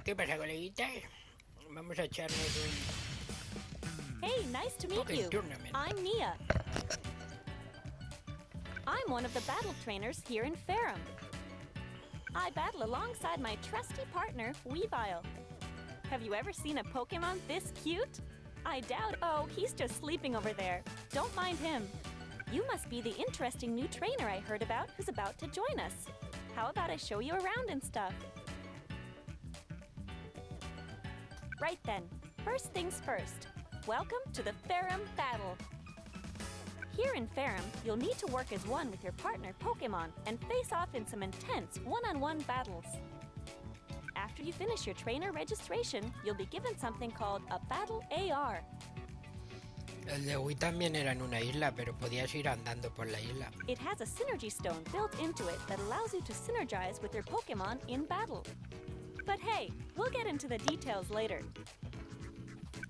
¿Qué pasa, coleguitas? Vamos a echarnos un... Hey, nice to meet Pokkén you. Tournament. I'm Nia. I'm one of the battle trainers here in Ferrum. I battle alongside my trusty partner, Weebile. Have you ever seen a Pokemon this cute? I doubt. Oh, he's just sleeping over there. Don't mind him. You must be the interesting new trainer I heard about who's about to join us. How about I show you around and stuff? Right then, first things first. Welcome to the Ferrum Battle. Here in Ferrum, you'll need to work as one with your partner Pokemon and face off in some intense one-on-one battles. After you finish your trainer registration, you'll be given something called a Battle AR. El de Wii también era en una isla, pero podías ir andando por la isla. It has a synergy stone built into it that allows you to synergize with your Pokemon in battle. But hey, we'll get into the details later.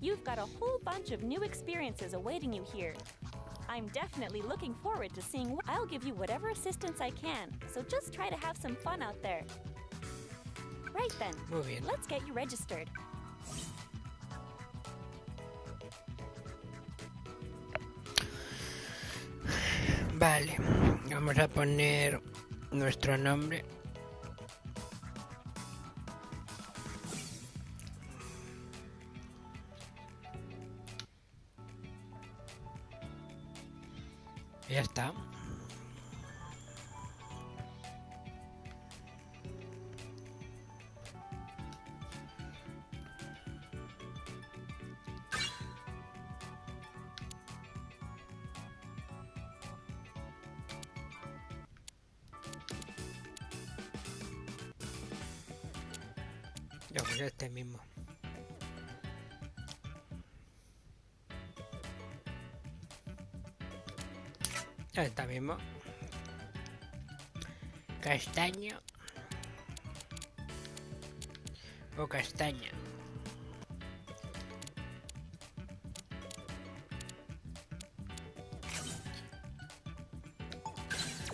You've got a whole bunch of new experiences awaiting you here. I'm definitely looking forward to seeing. I'll give you whatever assistance I can, so just try to have some fun out there. Right then, Muy bien. let's get you registered. Vale, vamos a poner nuestro nombre. Ya está. Yo pues este mismo. Este mismo. Castaño. O castaña.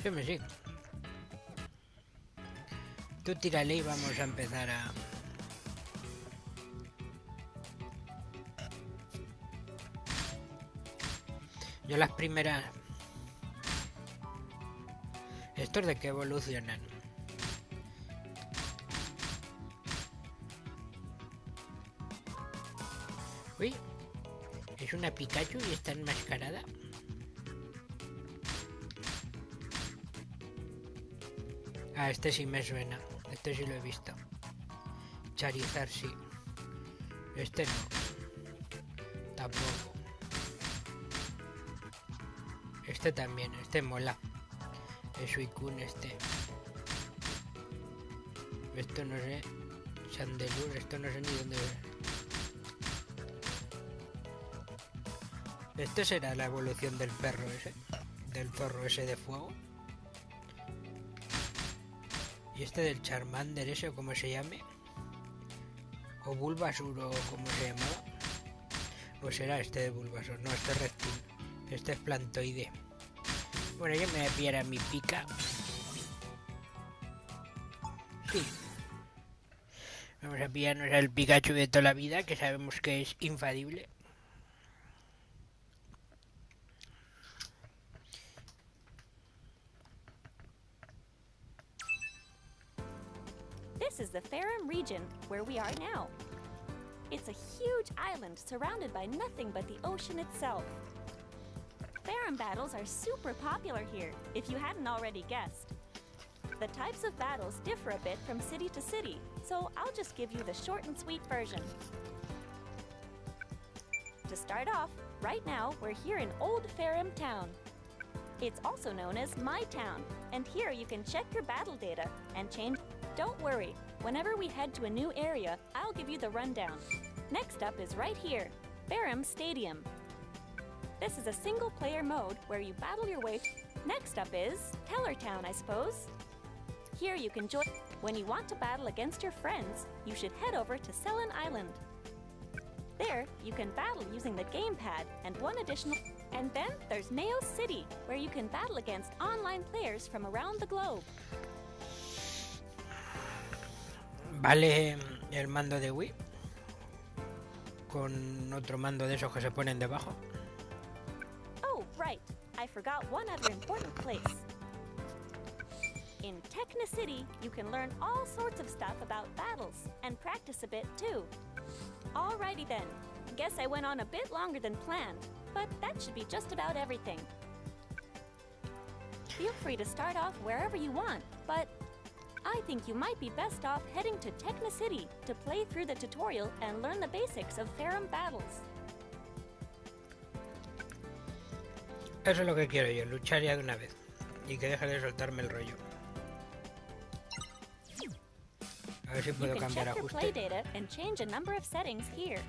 Sí, me sí. Tú tírale y vamos a empezar a... Yo las primeras... ¿Estos de qué evolucionan? Uy, es una Pikachu y está enmascarada. Ah, este sí me suena. Este sí lo he visto. Charizard sí. Este no. Tampoco. Este también, este mola. Es Suicune este. Esto no sé. Chandelure, esto no sé ni dónde es. Esto será la evolución del perro ese. Del zorro ese de fuego. Y este del Charmander ese o como se llame. O Bulbasur o como se llamaba. O será este de Bulbasur. No, este es reptil. Este es plantoide. Bueno, yo me voy a pillar a mi pica. Sí. Vamos a pillarnos al Pikachu de toda la vida, que sabemos que es infalible. This is the Ferrum region, where we are now. It's a huge island surrounded by nothing but the ocean itself. Ferrum battles are super popular here, if you hadn't already guessed. The types of battles differ a bit from city to city, so I'll just give you the short and sweet version. To start off, right now we're here in Old Ferrum Town. It's also known as My Town, and here you can check your battle data and change. Don't worry, whenever we head to a new area, I'll give you the rundown. Next up is right here, Ferrum Stadium. This is a single-player mode where you battle your way. Next up is Tellertown, I suppose. Here you can join. When you want to battle against your friends, you should head over to Selen Island. There, you can battle using the gamepad and one additional... And then there's Neo City, where you can battle against online players from around the globe. Vale, el mando de Wii con otro mando de esos que se ponen debajo. Oh, right. I forgot one other important place. In Technicity, you can learn all sorts of stuff about battles and practice a bit too. Alrighty then. Guess I went on a bit longer than planned, but that should be just about everything. Feel free to start off wherever you want, but I think you might be best off heading to Technicity to play through the tutorial and learn the basics of Ferrum battles. Eso es lo que quiero yo, luchar ya de una vez. Y que deje de soltarme el rollo. A ver si puedo cambiar You can check your play ajustes. data and change a number of settings here.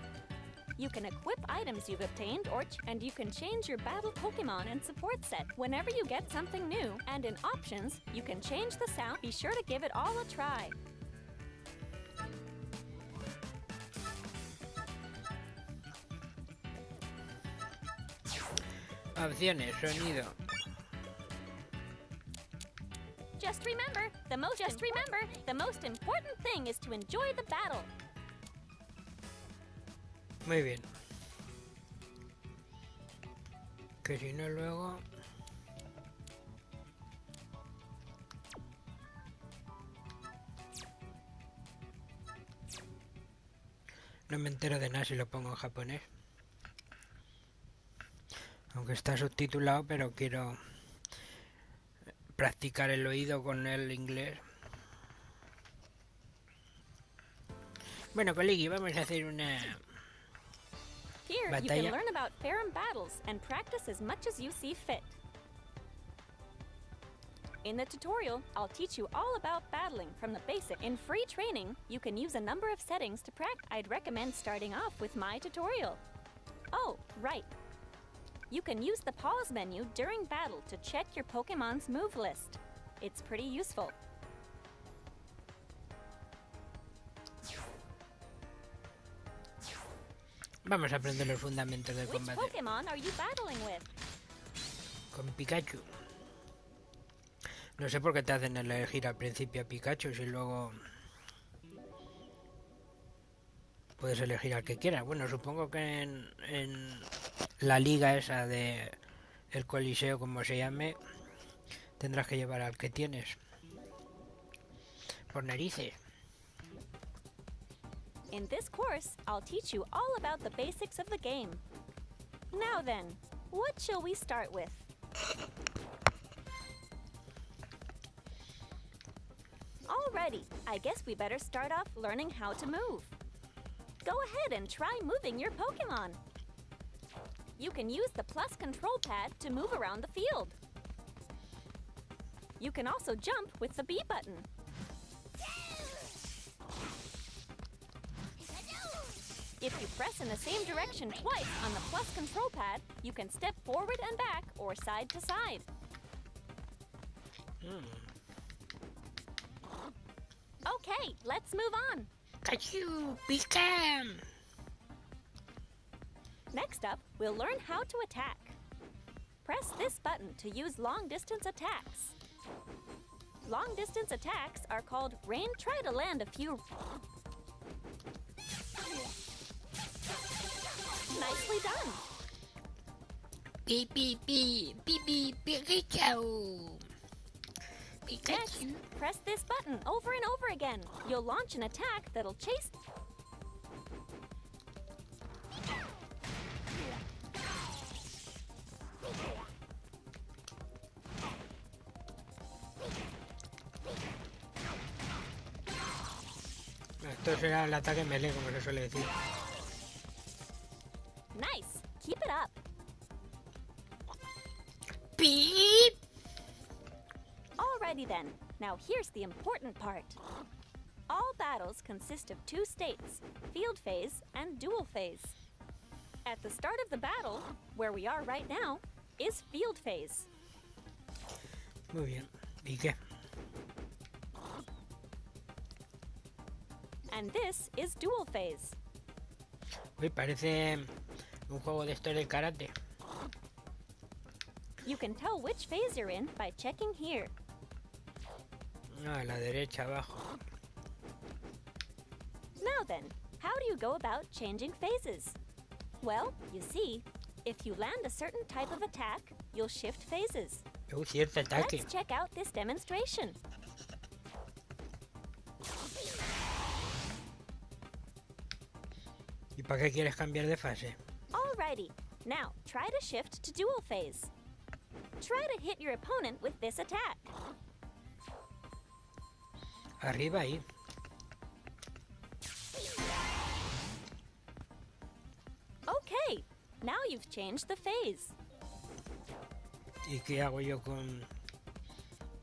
You can equip items you've obtained, and you can change your battle Pokemon and support set whenever you get something new. And in options, you can change the sound. Be sure to give it all a try. Opciones, sonido. Just remember, the most important thing is to enjoy the battle. Muy bien. Que si no luego... No me entero de nada si lo pongo en japonés. Aunque está subtitulado, pero quiero practicar el oído con el inglés. Bueno, colegi, vamos a hacer una... Here, you Batalla. can learn about Ferrum battles and practice as much as you see fit. In the tutorial, I'll teach you all about battling from the basic. In free training, you can use a number of settings to practice. I'd recommend starting off with my tutorial. Oh, right. You can use the pause menu during battle to check your Pokemon's move list. It's pretty useful. Vamos a aprender los fundamentos del Which combate. Pokemon are you battling with? Con Pikachu. No sé por qué te hacen elegir al principio a Pikachu si luego puedes elegir al que quieras. Bueno, supongo que en la liga esa de el coliseo, como se llame, tendrás que llevar al que tienes. Por narices. In this course, I'll teach you all about the basics of the game. Now then, what shall we start with? Alrighty, I guess we better start off learning how to move. Go ahead and try moving your Pokemon. You can use the plus control pad to move around the field. You can also jump with the B button. If you press in the same direction twice on the plus control pad, you can step forward and back or side to side. Okay, let's move on. Pikachu, Pica. Next up, we'll learn how to attack. Press this button to use long-distance attacks. Long-distance attacks are called rain. Try to land a few. Nicely done. Pi, pi, pi, pi, pi, Pikachu. Next, Pikachu. press this button over and over again. You'll launch an attack that'll chase. Esto será el ataque melee, como se suele decir. Nice. Keep it up. Pip. Alrighty then. Now here's the important part. All battles consist of two states, field phase and duel phase. At the start of the battle, where we are right now, is field phase. Muy bien. ¿Y qué? And this is duel phase. Uy, parece un juego de esto del karate. You can tell which phase you're in by checking here. No, a la derecha, abajo. Now then, how do you go about changing phases? Well, you see, if you land a certain type of attack, you'll shift phases. Cierto ataque. Let's check out this demonstration. ¿Y para qué quieres cambiar de fase? Alrighty, now try to shift to dual phase. Try to hit your opponent with this attack. Arriba ahí. Okay, now you've changed the phase. ¿Y qué hago yo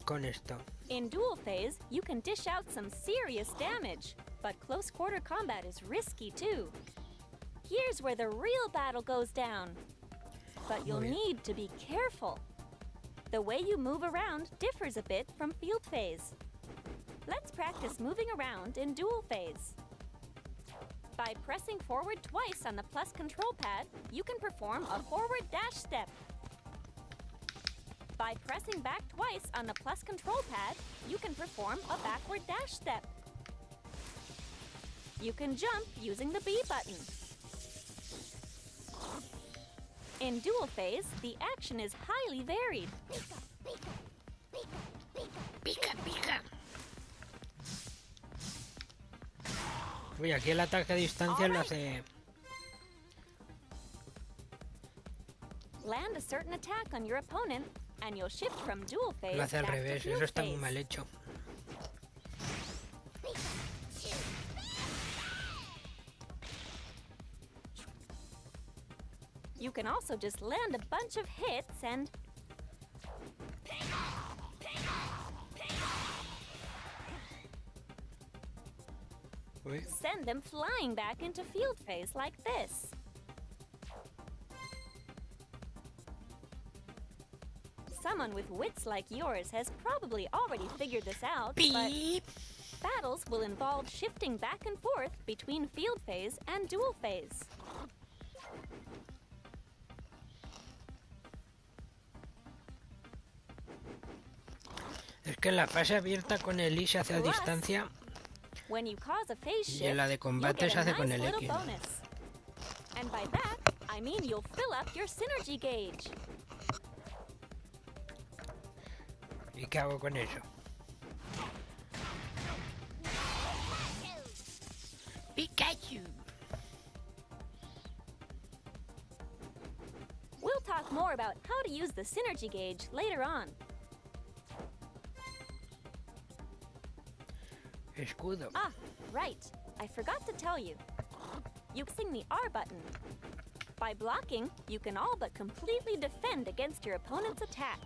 con esto? In dual phase, you can dish out some serious damage, but close quarter combat is risky too. Here's where the real battle goes down. But you'll Muy bien. need to be careful. The way you move around differs a bit from field phase. Let's practice moving around in dual phase. By pressing forward twice on the plus control pad, you can perform a forward dash step. By pressing back twice on the plus control pad, you can perform a backward dash step. You can jump using the B button. In dual phase, the action is highly varied. Pica, pica. Uy, aquí el ataque a distancia lo hace... Land a certain attack on your opponent, and you'll shift from dual phase Lo hace al back to revés, field eso está muy phase. mal hecho. You can also just land a bunch of hits and Uy, send them flying back into field phase like this. Someone with wits like yours has probably already figured this out, ¡Pip! but battles will involve shifting back and forth between field phase and dual phase. Es que en la fase abierta con el I se hace a distancia When you cause a phase y shift, en la de you'll combate get se a hace nice con el little X. bonus. And by that, I mean you'll fill up your synergy gauge. ¿Y qué hago con eso? Pikachu. We'll talk more about how to use the synergy gauge later on. Escudo. Ah, right. I forgot to tell you. Using the R button. By blocking, you can all but completely defend against your opponent's attack.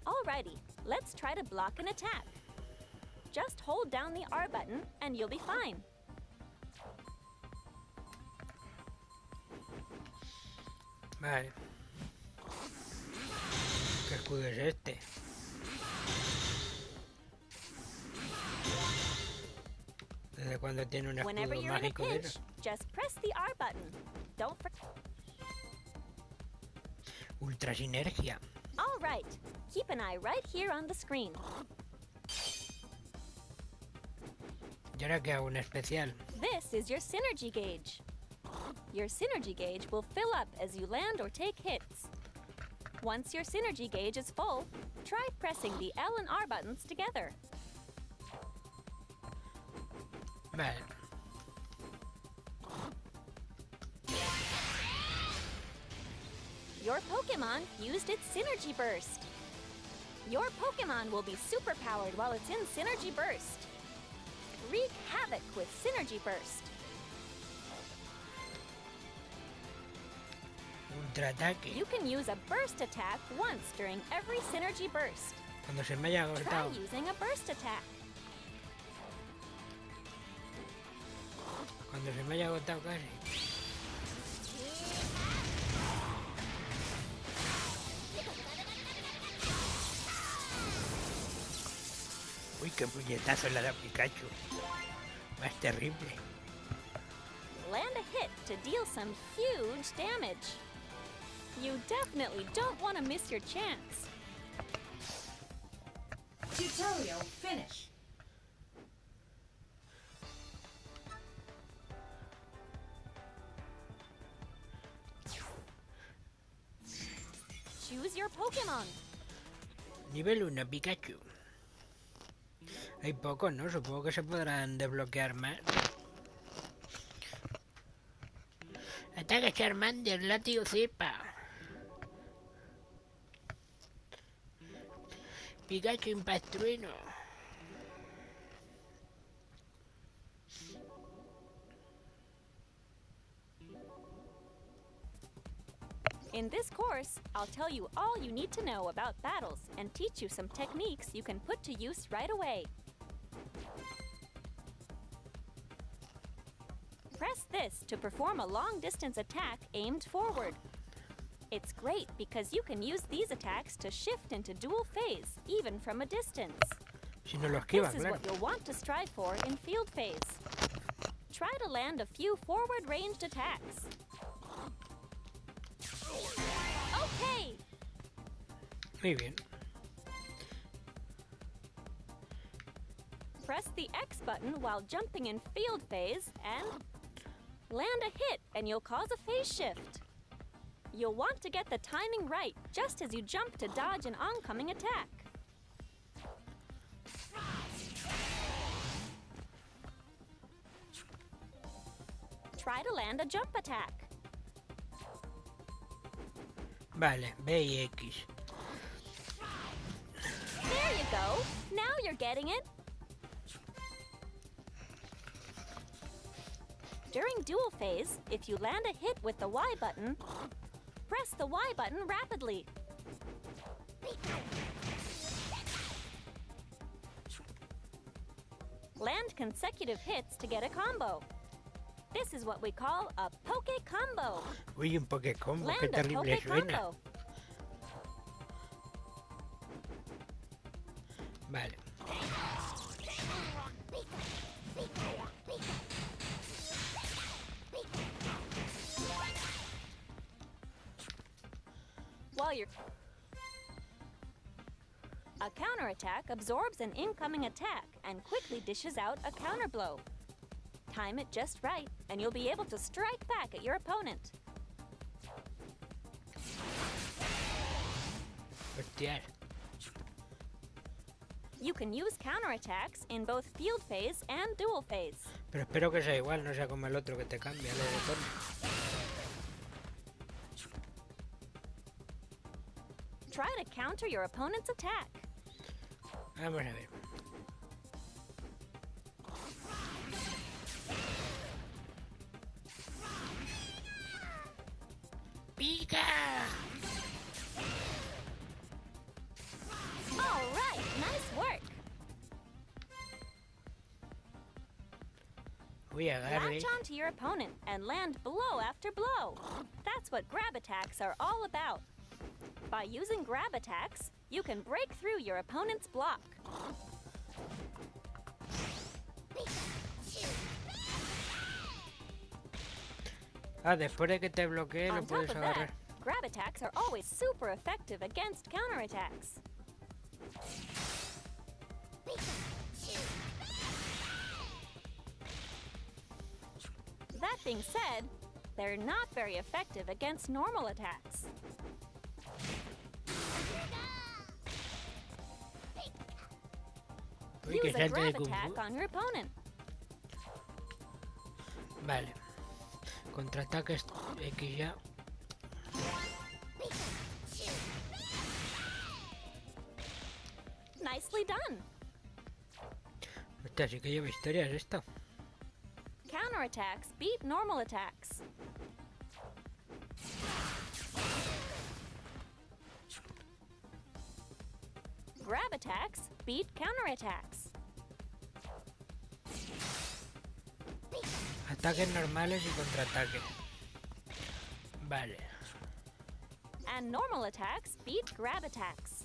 Alrighty, let's try to block an attack. Just hold down the R button and you'll be fine. Vale. ¿Qué escudo es este? ¿Desde cuándo tiene un Whenever escudo you're in a mágico de pinch, eso? just press the R button. Don't forget. Ultra sinergia. All right, keep an eye right here on the screen. ¿Y ahora qué hago? ¿Un especial? This is your synergy gauge. Your synergy gauge will fill up as you land or take hits. Once your synergy gauge is full, try pressing the L and R buttons together. Vale. Your Pokémon used its Synergy Burst. Your Pokémon will be superpowered while it's in Synergy Burst. Wreak havoc with Synergy Burst. Ultra ataque. You can use a burst attack once during every Synergy Burst. Cuando se me haya Try agotado. using a burst attack. Cuando se me haya agotado casi. Uy, qué puñetazo le da Pikachu. Más terrible. Land a hit to deal some huge damage. You definitely don't want to miss your chance. Tutorial finish. your Pokémon. Nivel 1, Pikachu. Hay pocos, ¿no? Supongo que se podrán desbloquear más. Ataque Charmander, látigo cepa. Pikachu impactrueno. In this course, I'll tell you all you need to know about battles and teach you some techniques you can put to use right away. Press this to perform a long-distance attack aimed forward. It's great because you can use these attacks to shift into dual phase, even from a distance. Si no lo esquiva, This is claro. what you'll want to strive for in field phase. Try to land a few forward-ranged attacks. Okay! Muy bien. Press the X button while jumping in field phase and land a hit, and you'll cause a phase shift. You'll want to get the timing right just as you jump to dodge an oncoming attack. Try to land a jump attack. Vale, B y X. There you go. Now you're getting it. During dual phase, if you land a hit with the Y button, press the Y button rapidly. Land consecutive hits to get a combo. This is what we call a Poké Combo. Uy, un Poké Combo, qué Land a terrible Poké suena. Combo. Vale. While you're... A counterattack absorbs an incoming attack and quickly dishes out a counterblow. Time it just right, and you'll be able to strike back at your opponent. Hostias. You can use counterattacks in both field phase and dual phase. Pero espero que sea igual, no sea como el otro que te cambia los botones. Try to counter your opponent's attack. Vamos a ver. ¡Pica! All right, nice work. Uy, agarre. Latch onto your opponent and land blow after blow. That's what grab attacks are all about. By using grab attacks, you can break through your opponent's block. Ah, después de que te bloquee lo On top puedes of agarrar. that, grab attacks are always super effective against counterattacks. That being said, they're not very effective against normal attacks. Uy, que Use a salte de grab Kung Fu. attack on your opponent. Vale. Contraataques X ya. Nicely done. Hostia, sí que lleva historias esto. Counterattacks beat normal attacks. Grab attacks beat counterattacks. Ataques normales y contraataques. Vale. And normal attacks beat grab attacks.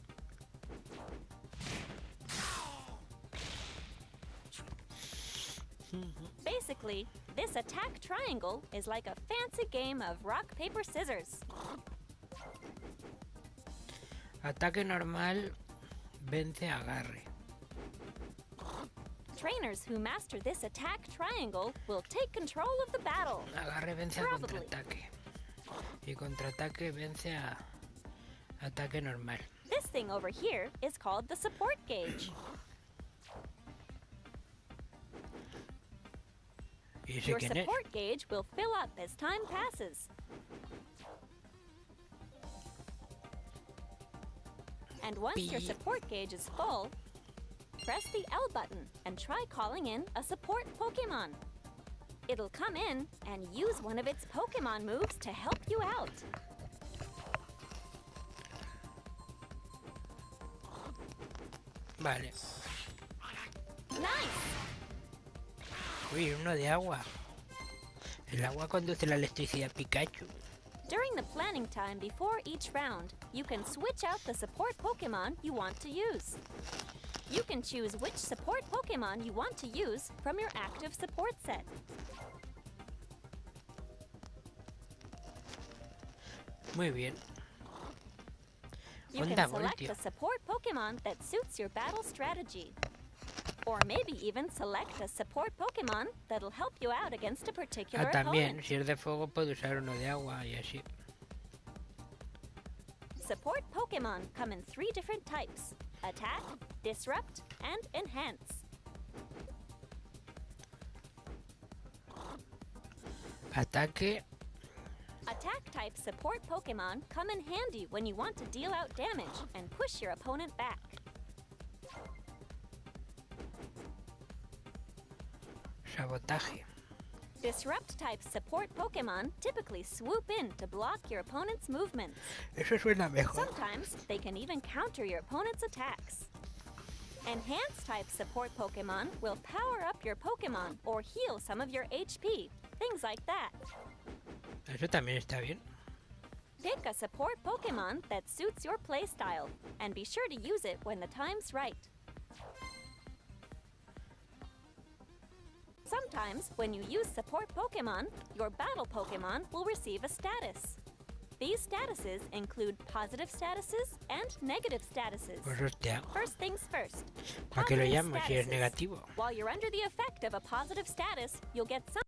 Basically, this attack triangle is like a fancy game of rock, paper, scissors. Ataque normal vence agarre. Trainers who master this attack triangle will take control of the battle. Agarre vence a Probably. contraataque. Y contraataque vence a Ataque normal. This thing over here is called the support gauge. ¿Y ese Your quién es? support gauge will fill up as time passes. And once your Beep. support gauge is full, press the L button and try calling in a support Pokemon. It'll come in and use one of its Pokemon moves to help you out. Vale. Nice! Uy, uno de agua. El agua conduce la electricidad Pikachu. During the planning time before each round, you can switch out the support Pokemon you want to use. You can choose which support Pokemon you want to use from your active support set. Muy bien. You Onda can select voltio. a support Pokemon that suits your battle strategy. Or maybe even select a support Pokemon that'll help you out against a particular También, opponent. si es de fuego, puedo usar uno de agua y así. Support Pokemon come in 3 different types: Attack, Disrupt, and Enhance. Ataque. Attack type support Pokemon come in handy when you want to deal out damage and push your opponent back. Sabotaje. Disrupt type support Pokemon typically swoop in to block your opponent's movements. Eso suena mejor. Sometimes they can even counter your opponent's attacks. Enhance type support Pokemon will power up your Pokemon or heal some of your HP, things like that. Eso también está bien. Pick a support Pokemon that suits your playstyle, and be sure to use it when the time's right. Sometimes, when you use support Pokemon, your battle Pokemon will receive a status. These statuses include positive statuses and negative statuses. Pues hostia. First things first. ¿Para qué lo Positive llamo si es statuses. negativo? While you're under the effect of a positive status, you'll get some